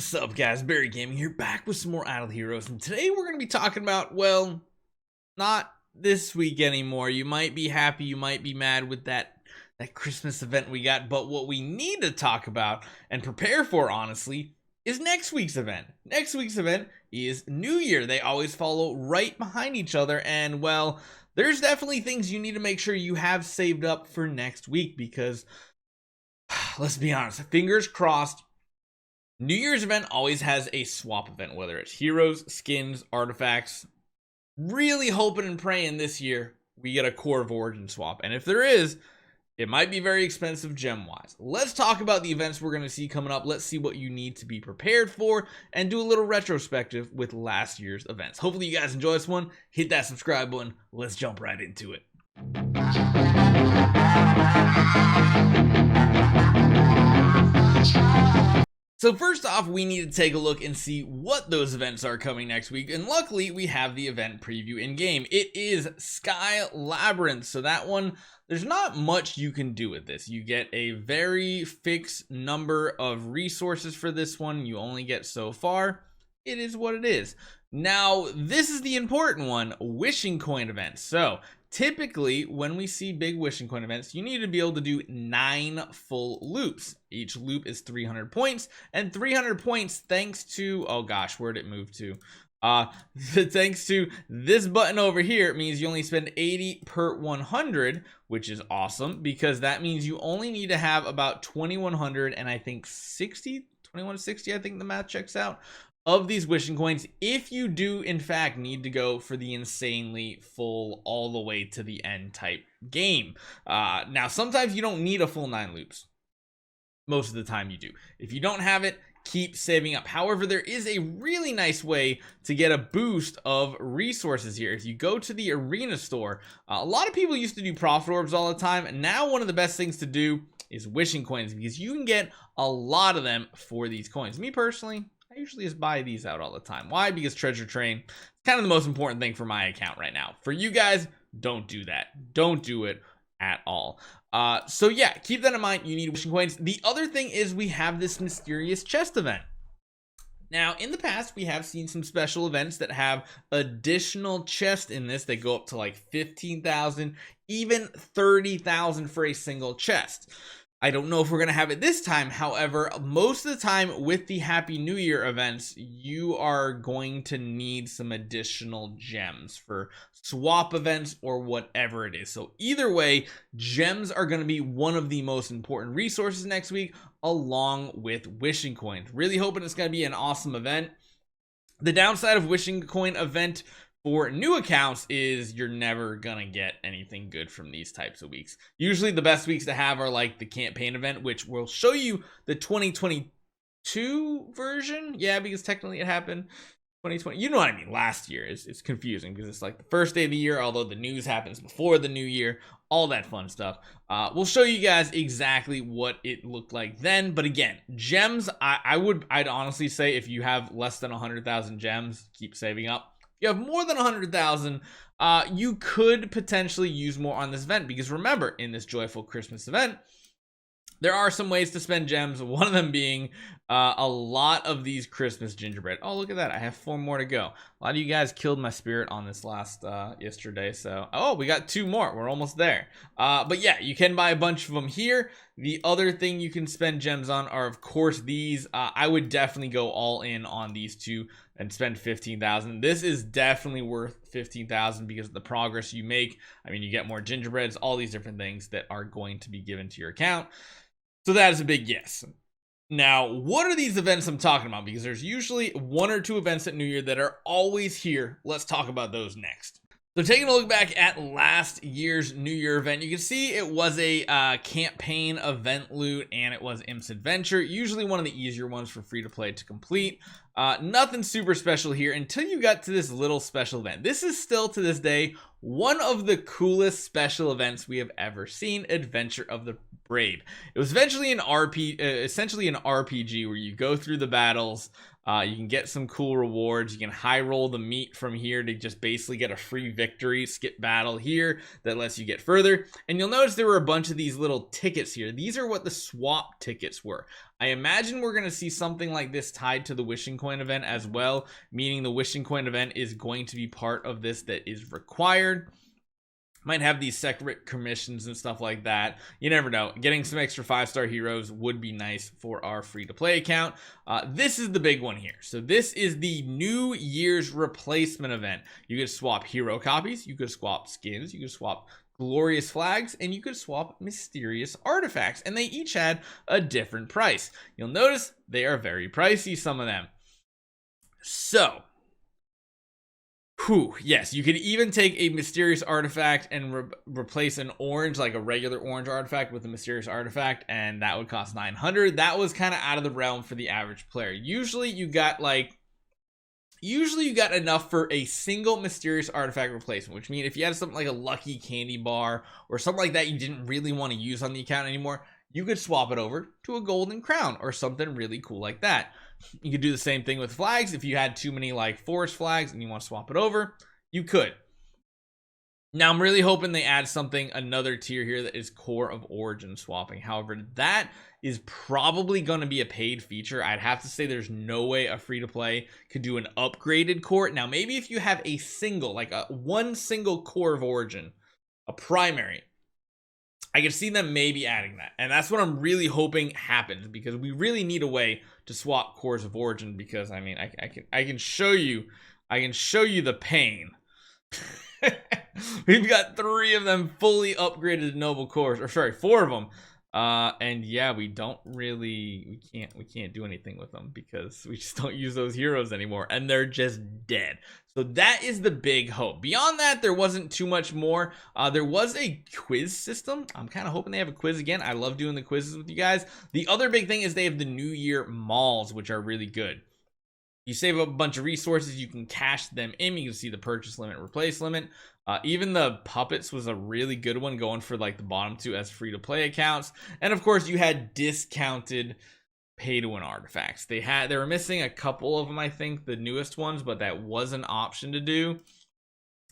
What's up, guys? Barry Gaming here, back with some more Idle Heroes, and today we're going to be talking about, well, not this week anymore. You might be happy, you might be mad with that Christmas event we got, but what we need to talk about and prepare for, honestly, is next week's event. Next week's event is New Year. They always follow right behind each other, and, well, there's definitely things you need to make sure you have saved up for next week, because, let's be honest, fingers crossed, New Year's event always has a swap event, whether it's heroes, skins, artifacts. Really hoping and praying this year we get a Core of Origin swap. And if there is, it might be very expensive gem-wise. Let's talk about the events we're going to see coming up. Let's see what you need to be prepared for and do a little retrospective with last year's events. Hopefully you guys enjoy this one. Hit that subscribe button. Let's jump right into it. So first off, we need to take a look and see what those events are coming next week. And luckily, we have the event preview in game. It is Sky Labyrinth. So that one, there's not much you can do with this. You get a very fixed number of resources for this one. You only get so far. It is what it is. Now, this is the important one, wishing coin events. So typically, when we see big wishing coin events, you need to be able to do 9 full loops. Each loop is 300 points, and 300 points thanks to, oh gosh, where'd it move to? Thanks to this button over here, it means you only spend 80 per 100, which is awesome, because that means you only need to have about 2100 and I think 2160, I think the math checks out, of these wishing coins, if you do in fact need to go for the insanely full all the way to the end type game. Now sometimes you don't need a full 9 loops. Most of the time you do. If you don't have it, keep saving up. However, there is a really nice way to get a boost of resources here. If you go to the arena store, a lot of people used to do profit orbs all the time, and now one of the best things to do is wishing coins, because you can get a lot of them for these coins. Me personally, I usually just buy these out all the time. Why? Because treasure train is kind of the most important thing for my account right now. For you guys, don't do that. Don't do it at all. So yeah, keep that in mind. You need wishing coins. The other thing is we have this mysterious chest event. Now, in the past, we have seen some special events that have additional chests in this. They go up to like 15,000, even 30,000 for a single chest. I don't know if we're going to have it this time. However, most of the time with the Happy New Year events, you are going to need some additional gems for swap events or whatever it is. So either way, gems are going to be one of the most important resources next week, along with wishing coins. Really hoping it's going to be an awesome event. The downside of wishing coin event for new accounts is you're never gonna get anything good from these types of weeks. Usually the best weeks to have are like the campaign event, which will show you the 2022 version. Yeah, because technically it happened 2020. You know what I mean? Last year. It's confusing because it's like the first day of the year, although the news happens before the new year, all that fun stuff. We'll show you guys exactly what it looked like then. But again, gems, I'd honestly say if you have less than 100,000 gems, keep saving up. You have more than 100,000, you could potentially use more on this event, because remember, in this joyful Christmas event, there are some ways to spend gems, one of them being a lot of these Christmas gingerbread. Oh, look at that. I have 4 more to go. A lot of you guys killed my spirit on this last yesterday. So, oh, we got 2 more. We're almost there. But yeah, you can buy a bunch of them here. The other thing you can spend gems on are, of course, these. I would definitely go all in on these 2 and spend 15,000. This is definitely worth 15,000 because of the progress you make. I mean, you get more gingerbreads, all these different things that are going to be given to your account. So that is a big yes. Now, what are these events I'm talking about? Because there's usually 1 or 2 events at New Year that are always here. Let's talk about those next. So taking a look back at last year's New Year event, you can see it was a campaign event loot, and it was Imp's Adventure, usually one of the easier ones for free to play to complete. Nothing super special here until you got to this little special event. This is still to this day one of the coolest special events we have ever seen, Adventure of the Brave. It was eventually essentially an RPG where you go through the battles. You can get some cool rewards. You can high roll the meat from here to just basically get a free victory, skip battle here that lets you get further. And you'll notice there were a bunch of these little tickets here. These are what the swap tickets were. I imagine we're going to see something like this tied to the wishing coin event as well, meaning the wishing coin event is going to be part of this that is required. Might have these separate commissions and stuff like that. You never know. Getting some extra 5-star heroes would be nice for our free-to-play account. This is the big one here. So this is the New Year's replacement event. You could swap hero copies, you could swap skins, you could swap glorious flags, and you could swap mysterious artifacts, and they each had a different price. You'll notice they are very pricey, some of them. So yes, you could even take a mysterious artifact and replace an orange, like a regular orange artifact, with a mysterious artifact, and that would cost 900. That was kind of out of the realm for the average player. Usually you got enough for a single mysterious artifact replacement, which means if you had something like a lucky candy bar or something like that you didn't really want to use on the account anymore, you could swap it over to a golden crown or something really cool like that. You could do the same thing with flags. If you had too many like forest flags and you want to swap it over, you could. Now I'm really hoping they add another tier here that is core of origin swapping. However, that is probably going to be a paid feature. I'd have to say there's no way a free-to-play could do an upgraded core. Now maybe if you have a single, like one single core of origin, a primary, I can see them maybe adding that, and that's what I'm really hoping happens, because we really need a way to swap cores of origin. Because I mean, I can show you the pain. We've got 3 of them fully upgraded noble cores, or sorry, 4 of them. And yeah, we can't do anything with them because we just don't use those heroes anymore, and they're just dead. So that is the big hope. Beyond that, there wasn't too much more. There was a quiz system. I'm kind of hoping they have a quiz again. I love doing the quizzes with you guys. The other big thing is they have the New Year malls, which are really good. You save up a bunch of resources, you can cash them in. You can see the purchase limit, replace limit. Even the puppets was a really good one, going for like the bottom 2 as free-to-play accounts. And of course, you had discounted pay-to-win artifacts. They were missing a couple of them, I think, the newest ones, but that was an option to do.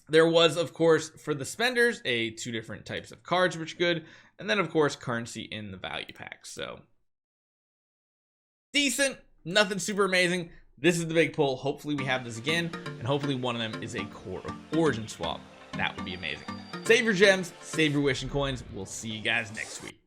There was, of course, for the spenders, 2 different types of cards, which are good. And then, of course, currency in the value pack. So decent, nothing super amazing. This is the big pull. Hopefully we have this again, and hopefully one of them is a core of origin swap. That would be amazing. Save your gems, save your wishing coins. We'll see you guys next week.